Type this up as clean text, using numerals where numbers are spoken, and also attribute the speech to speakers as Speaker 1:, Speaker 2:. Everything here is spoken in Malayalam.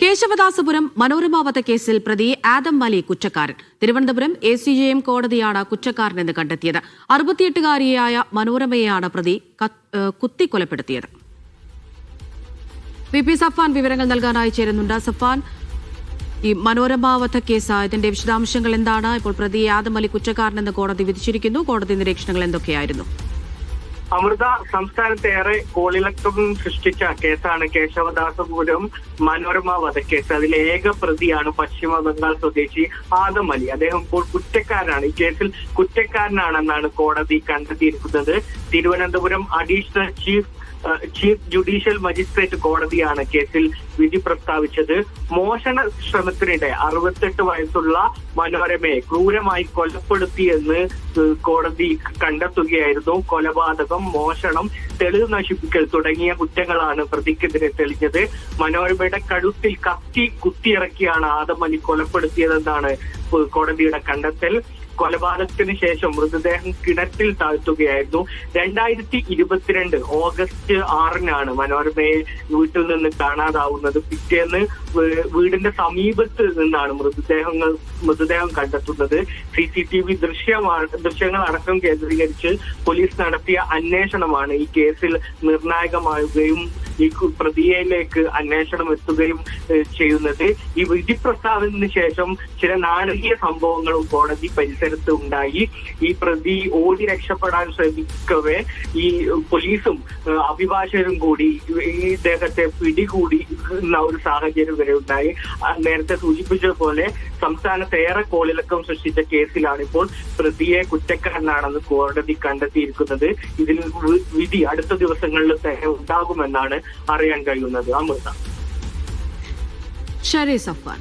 Speaker 1: കേശവദാസപുരം മനോരമ വധക്കേസിൽ പ്രതി ആദം അലി കുറ്റക്കാരൻ. തിരുവനന്തപുരം ACJM കോടതിയാണ് കുറ്റക്കാരനെന്ന് കണ്ടെത്തിയത്. 68-കാരിയായ മനോരമയെയാണ് പ്രതി കുത്തിക്കൊലപ്പെടുത്തിയത്. VP സഫാൻ വിവരങ്ങൾ നൽകാനായി ചേരുന്നുണ്ട്. സഫാൻ, ഈ മനോരമ വധക്കേസ്, ഇതിന്റെ വിശദാംശങ്ങൾ എന്താണ്? ഇപ്പോൾ പ്രതി ആദം അലി കുറ്റക്കാരനെന്ന് കോടതി വിധിച്ചിരിക്കുന്നു. കോടതി നിരീക്ഷണങ്ങൾ എന്തൊക്കെയായിരുന്നു?
Speaker 2: അമൃത, സംസ്ഥാനത്തേറെ കോളിളക്കം സൃഷ്ടിച്ച കേസാണ് കേശവദാസപുരം മനോരമ വധക്കേസ്. അതിലെ ഏക പ്രതിയാണ് പശ്ചിമ ബംഗാൾ സ്വദേശി ആദം അലി. അദ്ദേഹം ഇപ്പോൾ കുറ്റക്കാരനാണ്. ഈ കേസിൽ കുറ്റക്കാരനാണെന്നാണ് കോടതി കണ്ടെത്തിയിരിക്കുന്നത്. Thiruvananthapuram additional chief judicial magistrate കോടതിയാണ് കേസിൽ വിധി പ്രസ്താവിച്ചത്. മോഷണ ശ്രമത്തിനിടെ 68 വയസ്സുള്ള മനോരമയെ ക്രൂരമായി കൊലപ്പെടുത്തിയെന്ന് കോടതി കണ്ടെത്തുകയായിരുന്നു. കൊലപാതകം, മോഷണം, തെളിവ് നശിപ്പിക്കൽ തുടങ്ങിയ കുറ്റങ്ങളാണ് പ്രതിക്കെതിരെ തെളിഞ്ഞത്. മനോരമയുടെ കഴുത്തിൽ കത്തി കുത്തിയിറക്കിയാണ് ആദം അലി കൊലപ്പെടുത്തിയതെന്നാണ് കോടതിയുടെ കണ്ടെത്തൽ. കൊലപാതകത്തിന് ശേഷം മൃതദേഹം കിണറ്റിൽ താഴ്ത്തുകയായിരുന്നു. 2022 ഓഗസ്റ്റ് 6-നാണ് മനോരമയെ വീട്ടിൽ നിന്ന് കാണാതാവുന്നത്. പിറ്റേന്ന് വീടിന്റെ സമീപത്ത് നിന്നാണ് മൃതദേഹം കണ്ടെത്തുന്നത്. CCTV ദൃശ്യങ്ങൾ അടക്കം കേന്ദ്രീകരിച്ച് പോലീസ് നടത്തിയ അന്വേഷണമാണ് ഈ കേസിൽ നിർണായകമാവുകയും ഈ പ്രതിയിലേക്ക് അന്വേഷണം എത്തുകയും ചെയ്യുന്നത്. ഈ വിധി പ്രസ്താവനത്തിന് ശേഷം ചില നാടകീയ സംഭവങ്ങളും കോടതി പരിസരത്ത് ഉണ്ടായി. ഈ പ്രതി ഓടി രക്ഷപ്പെടാൻ ശ്രമിക്കവേ ഈ പോലീസും അഭിഭാഷകരും കൂടി ഈ ഇദ്ദേഹത്തെ പിടികൂടി ഒരു സാഹചര്യം വരെ ഉണ്ടായി. നേരത്തെ സൂചിപ്പിച്ചതുപോലെ സംസ്ഥാനത്ത് ഏറെ കോളിളക്കം സൃഷ്ടിച്ച കേസിലാണ് ഇപ്പോൾ പ്രതിയെ കുറ്റക്കാരനാണെന്ന് കോടതി കണ്ടെത്തിയിരിക്കുന്നത്. ഇതിൽ വിധി അടുത്ത ദിവസങ്ങളിൽ തന്നെ ഉണ്ടാകുമെന്നാണ് അറിയാൻ കഴിയുന്നത്. അമൃത.
Speaker 1: ശരി സഫാൻ.